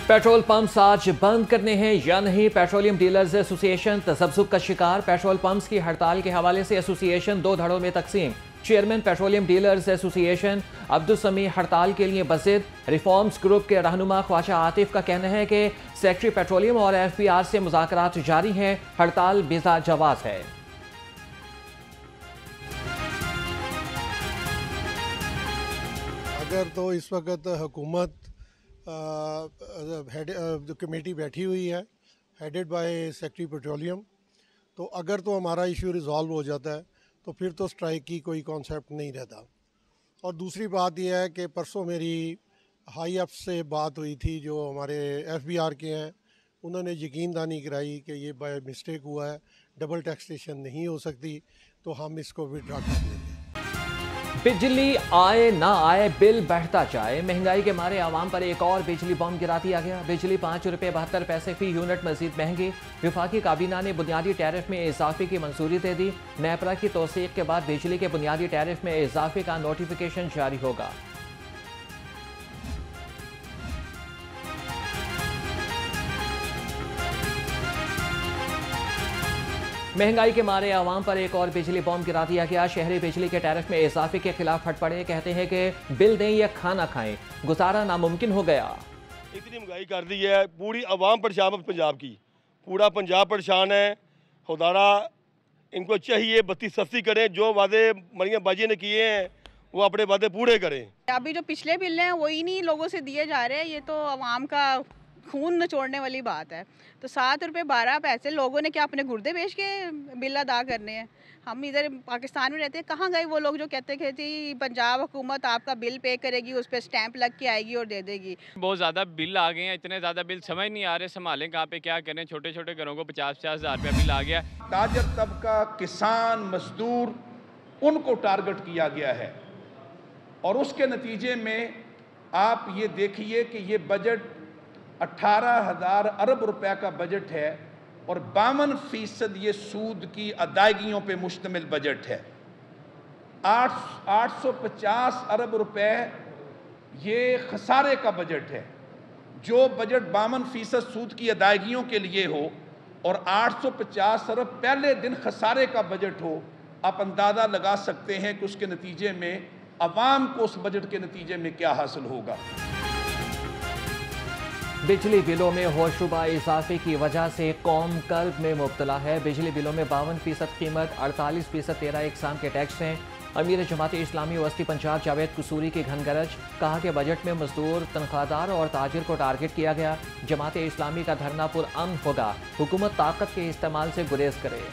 Petrol pumps आज बंद करने हैं या नहीं, पेट्रोलियम डीलर्स एसोसिएशन तसब्बुब का शिकार। पेट्रोल पंप्स की हड़ताल के हवाले से एसोसिएशन दो धड़ों में तकसीम। Chairman petroleum dealers association Abdul समी हड़ताल के लिए बज़िद। रिफॉर्म्स ग्रुप के रहनुमा ख्वाजा आतिफ का कहना है कि सेक्रेटरी पेट्रोलियम और FBR से मुज़ाकरात जारी हैं, हड़ताल बिज़ा जवाज़ है। अगर तो इस वक्त हुकूमत जो कमेटी बैठी हुई है हेडेड बाय सेक्रेटरी पेट्रोलियम, तो अगर तो हमारा इशू रिज़ॉल्व हो जाता है तो फिर तो स्ट्राइक की कोई कॉन्सेप्ट नहीं रहता। और दूसरी बात यह है कि परसों मेरी हाई अप से बात हुई थी जो हमारे FBR के हैं, उन्होंने यकीन दहानी कराई कि ये बाय मिस्टेक हुआ है, डबल टैक्सेशन नहीं हो सकती, तो हम इसको विड्रॉ कर लेंगे। बिजली आए ना आए बिल बढ़ता जाए, महंगाई के मारे आवाम पर एक और बिजली बम गिरा दिया गया। बिजली 5 रुपये 72 पैसे फी यूनिट मजीद महंगी। विफाकी काबीना ने बुनियादी टैरिफ में इजाफे की मंजूरी दे दी। नेपरा की तौसीक के बाद बिजली के बुनियादी टैरिफ में इजाफे का नोटिफिकेशन जारी होगा। महंगाई के मारे आवाम पर एक और बिजली बम गिरा दिया गया। शहरी बिजली के टैरिफ में इजाफे के खिलाफ फट पड़े, कहते हैं कि बिल दें या खाना खाएं, गुजारा नामुमकिन हो गया। इतनी महंगाई कर दी है, पूरी आवाम परेशान है। पंजाब की पूरा पंजाब परेशान है। खुदारा इनको चाहिए बत्ती सस्ती करें, जो वादे मरियम बाजी ने किए हैं वो अपने वादे पूरे करें। अभी जो पिछले बिल हैं वही नहीं लोगों से दिए जा रहे हैं, ये तो आवाम का खून नचोड़ने वाली बात है। तो 7 रुपये 12 पैसे लोगों ने क्या अपने गुर्दे बेच के बिल अदा करने हैं? हम इधर पाकिस्तान में रहते हैं, कहाँ गए वो लोग जो कहते थे पंजाब हुकूमत आपका बिल पे करेगी, उस पर स्टैंप लग के आएगी और दे देगी। बहुत ज़्यादा बिल आ गए हैं, इतने ज़्यादा बिल समझ नहीं आ रहे संभालें कहाँ पे, क्या करें। छोटे छोटे घरों को 50-50 हज़ार रुपया बिल आ गया। ताजर तबका, किसान, मजदूर, उनको टारगेट किया गया है और उसके नतीजे में आप ये देखिए कि ये बजट 18,000 अरब रुपए का बजट है और 52% ये सूद की अदायगियों पे मुश्तमिल बजट है। 850 अरब रुपए ये खसारे का बजट है। जो बजट 52% सूद की अदायगियों के लिए हो और 850 अरब पहले दिन खसारे का बजट हो, आप अंदाज़ा लगा सकते हैं कि उसके नतीजे में अवाम को उस बजट के नतीजे में क्या हासिल होगा। बिजली बिलों में होशरुबा इजाफे की वजह से कौम कर्ब में मुब्तला है। बिजली बिलों में 52% कीमत, 48% 13 इकसाम के टैक्स हैं। अमीर जमात इस्लामी वस्ती पंजाब जावेद कसूरी की घनगरज, कहा कि बजट में मजदूर, तनख्वाहदार और ताजिर को टारगेट किया गया। जमात इस्लामी का धरना पुरअमन होगा, हुकूमत ताकत के इस्तेमाल से गुरेज करे।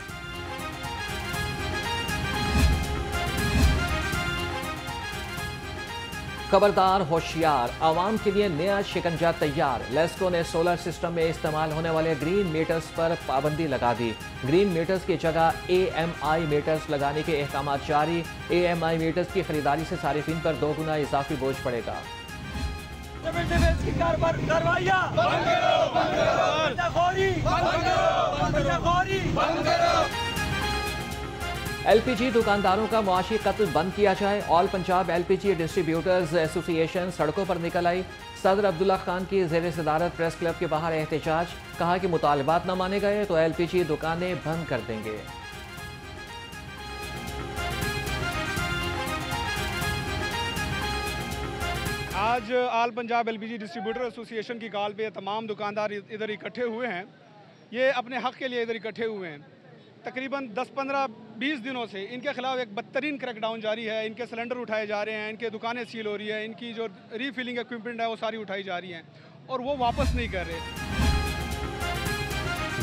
खबरदार होशियार, आवाम के लिए नया शिकंजा तैयार। लेस्को ने सोलर सिस्टम में इस्तेमाल होने वाले ग्रीन मीटर्स पर पाबंदी लगा दी। ग्रीन मीटर्स की जगह AMI मीटर्स लगाने के अहकाम जारी। AMI मीटर्स की खरीदारी से सारिफिन पर 2 गुना इजाफी बोझ पड़ेगा। LPG दुकानदारों का मुआशी कत्ल बंद किया जाए। All Punjab LPG distributors association सड़कों पर निकल आई। सदर अब्दुल्ला खान की ज़ेर सदारत प्रेस क्लब के बाहर एहतजाज, कहा कि मुतालबात न माने गए तो LPG दुकानें बंद कर देंगे। आज all Punjab LPG distributor association की कॉल पे तमाम दुकानदार इधर इकट्ठे हुए हैं। ये अपने हक़ के लिए इधर इकट्ठे हुए हैं। तकरीबन 10-15-20 दिनों से इनके खिलाफ एक बदतरीन क्रैकडाउन जारी है। इनके सिलेंडर उठाए जा रहे हैं, इनके दुकानें सील हो रही है, इनकी जो रीफिलिंग इक्विपमेंट है वो सारी उठाई जा रही हैं और वो वापस नहीं कर रहे।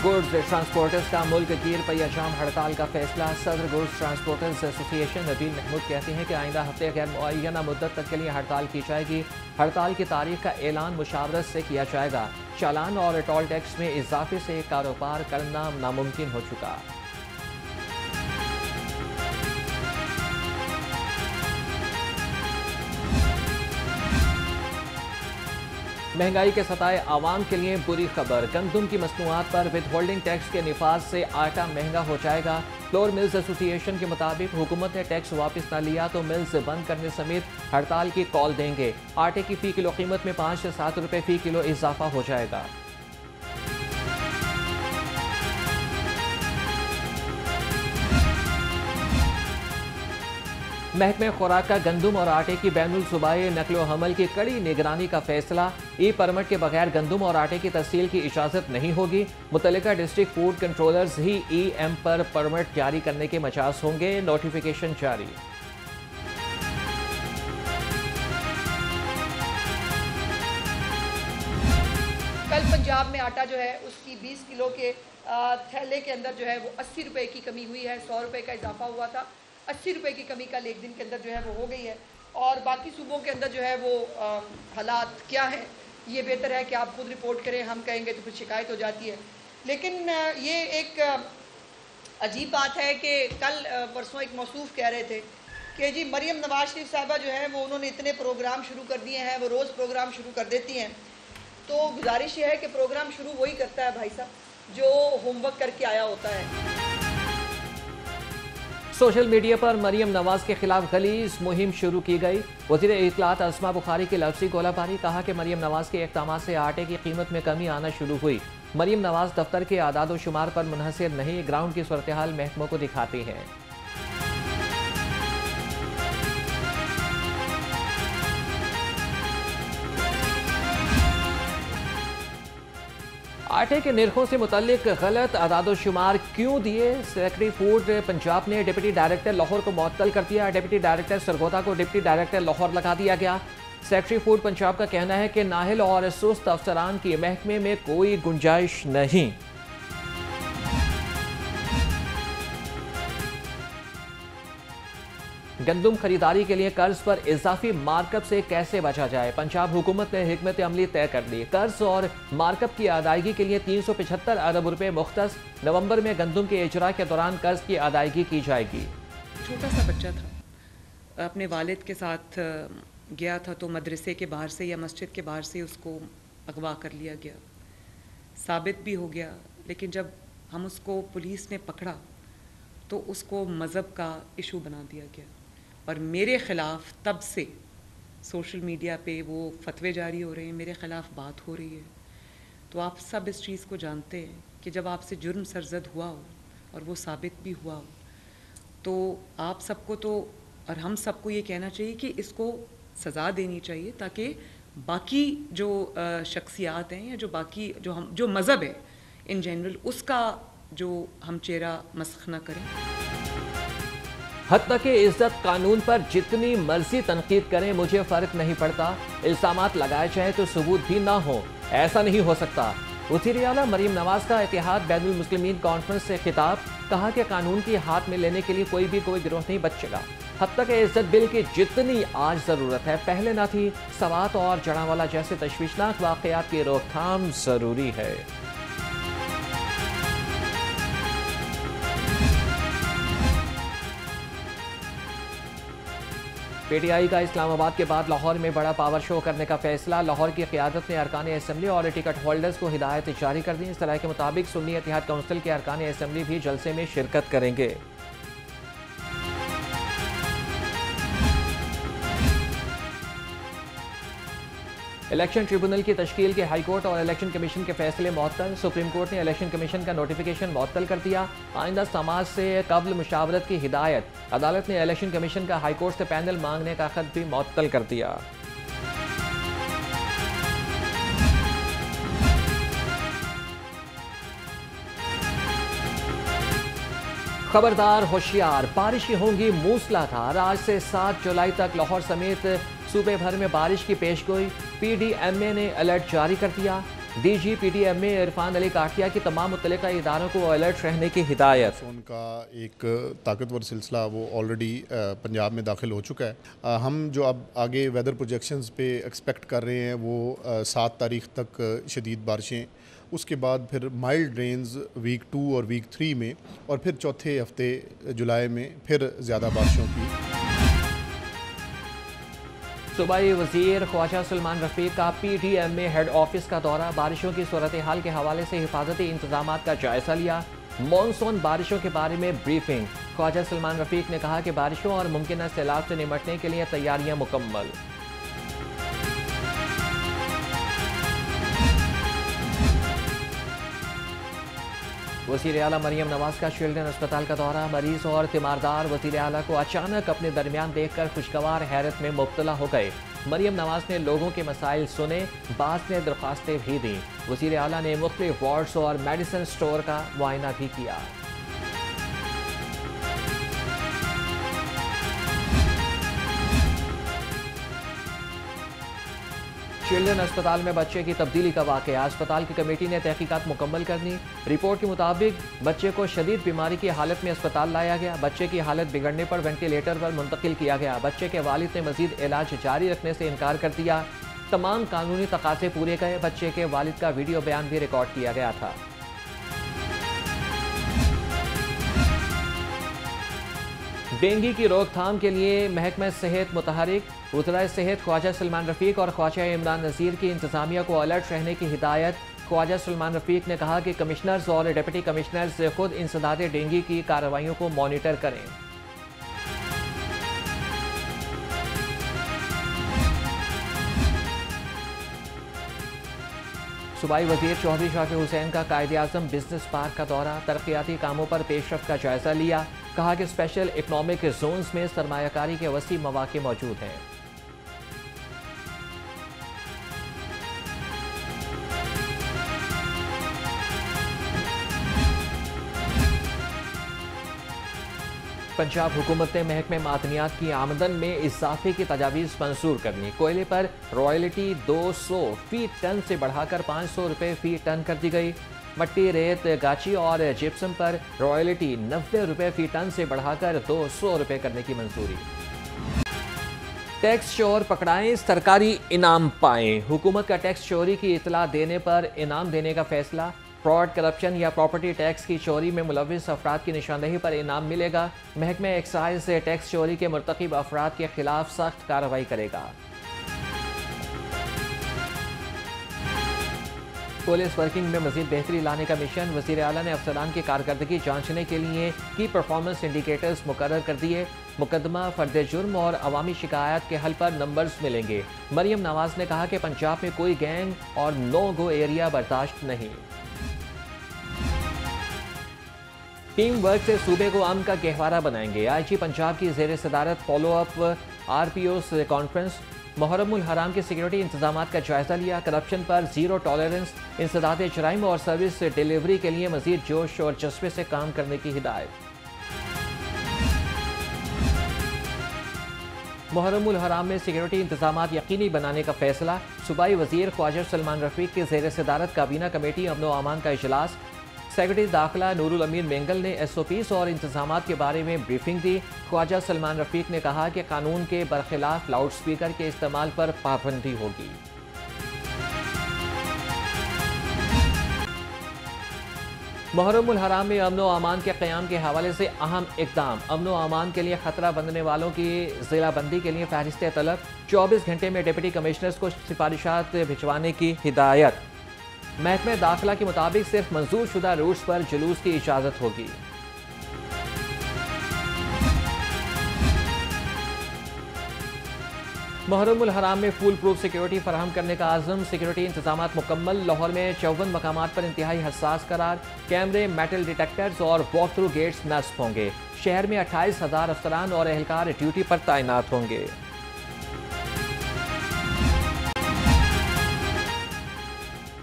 गुड्स ट्रांसपोर्टर्स का मुल्क गिर पहिया जाम हड़ताल का फैसला। सदर goods transporters association Nabeel Mahmood कहते हैं कि आइंदा हफ्ते गैर मुअय्यना मुद्दत तक के लिए हड़ताल की जाएगी। हड़ताल की तारीख का ऐलान मुशावरत से किया जाएगा। चालान और टोल टैक्स में इजाफे से कारोबार करना नामुमकिन हो चुका। महंगाई के सताए आवाम के लिए बुरी खबर। गंदम की मसनूआत पर विदहोल्डिंग टैक्स के निफाज से आटा महंगा हो जाएगा। फ्लोर मिल्स एसोसिएशन के मुताबिक हुकूमत ने टैक्स वापस न लिया तो मिल्स बंद करने समेत हड़ताल की कॉल देंगे। आटे की फी किलो कीमत में 5 से 7 रुपए फी किलो इजाफा हो जाएगा। महकमे खुराक का गंदम और आटे की बैनुल सूबाई नकलो हमल की कड़ी निगरानी का फैसला। ई परमिट के बगैर गंदम और आटे की तहसील की इजाजत नहीं होगी। मुतल्लिका डिस्ट्रिक्ट फूड कंट्रोलर्स ही EM पर परमिट जारी करने के मजाज होंगे। नोटिफिकेशन जारी। कल पंजाब में आटा जो है उसकी 20 किलो के थैले के अंदर जो है वो 80 रुपए की कमी हुई है। 100 रुपए का इजाफा हुआ था। 80 रुपए की कमी कल एक दिन के अंदर जो है वो हो गई है। और बाकी सूबों के अंदर जो है वो हालात क्या है, ये बेहतर है कि आप खुद रिपोर्ट करें। हम कहेंगे तो फिर शिकायत हो जाती है। लेकिन ये एक अजीब बात है कि कल परसों एक मौसूफ कह रहे थे कि जी मरियम नवाज शरीफ साहिबा जो है वो उन्होंने इतने प्रोग्राम शुरू कर दिए हैं, वो रोज़ प्रोग्राम शुरू कर देती हैं। तो गुजारिश ये है कि प्रोग्राम शुरू वही करता है भाई साहब जो होमवर्क करके आया होता है। सोशल मीडिया पर मरियम नवाज के खिलाफ गलीज मुहिम शुरू की गई। वज़ीर इत्तलात अस्मा बुखारी की लफ्ज़ी गोलाबारी। कहा कि मरियम नवाज के इक़दामात से आटे की कीमत में कमी आना शुरू हुई। मरियम नवाज दफ्तर के आदाद शुमार पर मुनहसिर नहीं, ग्राउंड की सूरत हाल महकमों को दिखाती है। आटे के निर्खों से मुतल्लिक गलत आदाद-ओ-शुमार क्यों दिए? सेक्रेटरी फूड पंजाब ने डिप्टी डायरेक्टर लाहौर को मुअत्तल कर दिया। डिप्टी डायरेक्टर सरगोदा को डिप्टी डायरेक्टर लाहौर लगा दिया गया। सेक्रेटरी फूड पंजाब का कहना है कि नाहिल और सुस्त अफसरान की महकमे में कोई गुंजाइश नहीं। गंदम खरीदारी के लिए कर्ज पर इजाफी मार्कअप से कैसे बचा जाए? पंजाब हुकूमत ने हिकमत अमली तय कर दी। कर्ज और मार्कअप की अदायगी के लिए 375 अरब रुपए मुख्तस। नवंबर में गंदम के इजरा के दौरान कर्ज की अदायगी की जाएगी। छोटा सा बच्चा था, अपने वालिद के साथ गया था तो मदरसे के बाहर से या मस्जिद के बाहर से उसको अगवा कर लिया गया। साबित भी हो गया, लेकिन जब हम उसको पुलिस ने पकड़ा तो उसको मज़हब का इशू बना दिया गया। और मेरे ख़िलाफ़ तब से सोशल मीडिया पे वो फतवे जारी हो रहे हैं, मेरे ख़िलाफ़ बात हो रही है। तो आप सब इस चीज़ को जानते हैं कि जब आपसे जुर्म सरजद हुआ हो और वो साबित भी हुआ हो तो आप सबको तो और हम सबको ये कहना चाहिए कि इसको सज़ा देनी चाहिए, ताकि बाकी जो शख्सियात हैं या जो बाकी जो मज़हब है इन जनरल उसका जो हम चेहरा मस्ख न करें। हद तक इज्जत कानून पर जितनी मर्जी तनकीद करें मुझे फ़र्क नहीं पड़ता। इल्ज़ामात लगाए जाए तो सबूत भी ना हो, ऐसा नहीं हो सकता। वज़ीर आला मरियम नवाज का इत्तेहाद बैनुल मुस्लिमीन कॉन्फ्रेंस से खिताब। कहा कि कानून की हाथ में लेने के लिए कोई गिरोह नहीं बचेगा। हद तक इज्जत बिल की जितनी आज ज़रूरत है पहले ना थी। सवात और जड़ावाला जैसे तशवीशनाक वाक़यात की रोकथाम ज़रूरी है। PTI का इस्लामाबाद के बाद लाहौर में बड़ा पावर शो करने का फैसला। लाहौर की क़यादत ने अरकान असम्बली और टिकट होल्डर्स को हिदायत जारी कर दी। इस तरह के मुताबिक सुन्नी इत्तेहाद काउंसिल के अरकान असम्बली भी जलसे में शिरकत करेंगे। इलेक्शन ट्रिब्यूनल की तश्कील के हाई कोर्ट और इलेक्शन कमीशन के फैसले मुअत्तल। सुप्रीम कोर्ट ने इलेक्शन कमीशन का नोटिफिकेशन मुअत्तल कर दिया। आइंदा समाज से कब्ल मुशावरत की हिदायत। अदालत ने इलेक्शन कमीशन का हाई कोर्ट से पैनल मांगने का खत भी मुअत्तल कर दिया। खबरदार होशियार, बारिशें होंगी मूसलाधार। आज से 7 जुलाई तक लाहौर समेत सूबे भर में बारिश की पेशगोई। PDMA ने अलर्ट जारी कर दिया। DG PDMA इरफान अली काठिया की तमाम मुतल्लिका इदारों को अलर्ट रहने की हिदायत। उनका एक ताकतवर सिलसिला वो ऑलरेडी पंजाब में दाखिल हो चुका है। हम जो अब आगे वेदर प्रोजेक्शंस पे एक्सपेक्ट कर रहे हैं वो 7 तारीख तक शदीद बारिशें, उसके बाद फिर माइल्ड रेन्स वीक 2 और वीक 3 में, और फिर चौथे हफ्ते जुलाई में फिर ज़्यादा बारिशों की। सूबाई वजीर ख्वाजा सलमान रफीक का PTM में हेड ऑफिस का दौरा, बारिशों की सूरत हाल के हवाले से हिफाजती इंतजाम का जायजा लिया। मॉनसून बारिशों के बारे में ब्रीफिंग, ख्वाजा सलमान रफीक ने कहा कि बारिशों और मुमकिन सैलाब से निपटने के लिए तैयारियां मुकम्मल। वज़ीर आला मरियम नवाज का चिल्ड्रन अस्पताल का दौरा, मरीज और तीमारदार वज़ीर आला को अचानक अपने दरमियान देखकर खुशगवार हैरत में मुब्तला हो गए। मरियम नवाज ने लोगों के मसाइल सुने, बाज़ ने दरख्वास्तें भी दी। वज़ीर आला ने मुख्तलिफ वार्ड्स और मेडिसिन स्टोर का मुआयना भी किया। चिल्ड्रन अस्पताल में बच्चे की तब्दीली का वाक़या, अस्पताल की कमेटी ने तहकीकात मुकम्मल कर दी। रिपोर्ट के मुताबिक बच्चे को शदीद बीमारी की हालत में अस्पताल लाया गया। बच्चे की हालत बिगड़ने पर वेंटिलेटर पर मुंतकिल किया गया। बच्चे के वालिद ने मजीद इलाज जारी रखने से इनकार कर दिया। तमाम कानूनी तकाज़े पूरे गए। बच्चे के वालिद का वीडियो बयान भी रिकॉर्ड किया गया था। डेंगू की रोकथाम के लिए महकमा सेहत मुतहरिक, वज़ीर सेहत ख्वाजा सलमान रफीक और ख्वाजा इमरान नज़ीर की इंतज़ामिया को अलर्ट रहने की हिदायत। ख्वाजा सलमान रफीक ने कहा कि कमिश्नर्स और डिप्टी कमिश्नर्स खुद इंसदाद डेंगू की कार्रवाइयों को मॉनिटर करें। सूबाई वज़ीर चौधरी शाफी हुसैन का कायद-ए-आज़म बिजनेस पार्क का दौरा, तरक्याती कामों पर पेशरफ्त का जायजा लिया। कहा कि स्पेशल इकनॉमिक जोन्स में सरमायाकारी के वसी मौके मौजूद हैं। पंजाब हुकूमत ने महकमे मादनियात की आमदन में इजाफे की तजावीज़ मंजूर करनी। कोयले पर रॉयल्टी 200 फी टन से बढ़ाकर 500 रुपये फी टन कर दी गई। मट्टी, रेत, गाची और जिप्सम पर रॉयल्टी 90 रुपये फी टन से बढ़ाकर 200 रुपये करने की मंजूरी। टैक्स चोर पकड़ाएं, सरकारी इनाम पाएं। हुकूमत का टैक्स चोरी की इतला देने पर इनाम देने का फैसला। फ्रॉड, करप्शन या प्रॉपर्टी टैक्स की चोरी में मुलविस अफराद की निशानदेही पर इनाम मिलेगा। महकमा एक्साइज से टैक्स चोरी के मुर्तकिब अफराद के खिलाफ सख्त कार्रवाई करेगा। पुलिस वर्किंग में मजीद बेहतरी लाने का मिशन, वज़ीर आला ने अफसरान की कारकर्दगी जांचने के लिए की परफॉर्मेंस इंडिकेटर्स मुकर्रर कर दिए। मुकदमा, फर्द जुर्म और अवामी शिकायत के हल पर नंबर्स मिलेंगे। मरियम नवाज ने कहा कि पंजाब में कोई गैंग और नो गो एरिया बर्दाश्त नहीं। टीम वर्क से सूबे को अमन का गहवारा बनाएंगे। IG पंजाब की ज़ेर सदारत फॉलो अप RPO कॉन्फ्रेंस। मुहर्रमुल हराम के सिक्योरिटी इंतजामात का जायजा लिया। करप्शन पर जीरो टॉलरेंस, इंसदाद जराइम और सर्विस डिलीवरी के लिए मजीद जोश और जज्बे से काम करने की हिदायत। मुहर्रमुल हराम में सिक्योरिटी इंतजामात यकीनी बनाने का फैसला। सूबाई वजीर ख्वाजा सलमान रफीक की ज़ेर सदारत काबीना कमेटी अमन व अमान का इजलास। सेक्रेटरी दाखिला नूरुल अमीन मेंगल ने SOPs और इंतजामात के बारे में ब्रीफिंग दी। ख्वाजा सलमान रफीक ने कहा कि कानून के बरखिलाफ लाउड स्पीकर के इस्तेमाल पर पाबंदी होगी। मुहर्रमुल हराम में अमन व अमान के क़याम के हवाले से अहम इक़दाम। अमन व अमान के लिए खतरा बनने वालों की ज़िलाबंदी के लिए फहरिस्त तलब। 24 घंटे में डिप्टी कमिश्नर्स को सिफारिशात भिजवाने की हिदायत। महकमे दाखिला के मुताबिक सिर्फ मंजूर शुदा रूट्स पर जुलूस की इजाज़त होगी। मुहर्रमुल हराम में फुल प्रूफ सिक्योरिटी फराहम करने का आज़म। सिक्योरिटी इंतजामात मुकम्मल। लाहौर में 54 मकामात पर इंतहाई हसास करार। कैमरे, मेटल डिटेक्टर्स और वॉक थ्रू गेट्स नस्ब होंगे। शहर में 28,000 अफसरान और एहलकार ड्यूटी पर तैनात होंगे।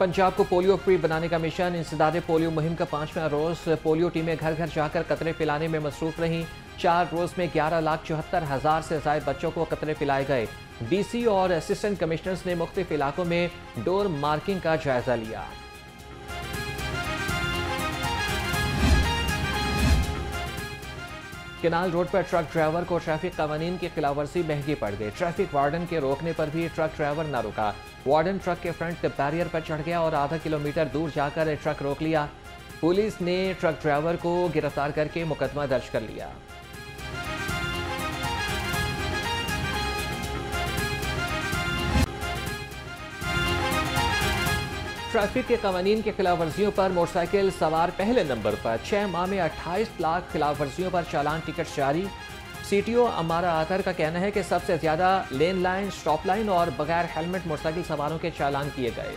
पंजाब को पोलियो फ्री बनाने का मिशन। इंसदाद पोलियो मुहिम का 5वां रोज। पोलियो टीमें घर घर जाकर कतरे पिलाने में मसरूफ रहीं। 4 रोज में 11,74,000 से ज़ायद बच्चों को कतरे पिलाए गए। DC और असिस्टेंट कमिश्नर्स ने मुख्तलिफ इलाकों में डोर मार्किंग का जायजा लिया। केनाल रोड पर ट्रक ड्राइवर को ट्रैफिक कानून की खिलाफवर्जी महंगी पड़ गई। ट्रैफिक वार्डन के रोकने पर भी ट्रक ड्राइवर न रुका। वार्डन ट्रक के फ्रंट बैरियर पर चढ़ गया और आधा किलोमीटर दूर जाकर ट्रक रोक लिया। पुलिस ने ट्रक ड्राइवर को गिरफ्तार करके मुकदमा दर्ज कर लिया। ट्रैफिक के कवानीन की खिलाफ वर्जियों पर मोटरसाइकिल सवार पहले नंबर पर। 6 माह में 28 लाख खिलाफ वर्जियों पर चालान टिकट जारी। CTO अमारा आतर का कहना है कि सबसे ज़्यादा लेन लाइन, स्टॉप लाइन और बगैर हेलमेट मोटरसाइकिल सवारों के चालान किए गए।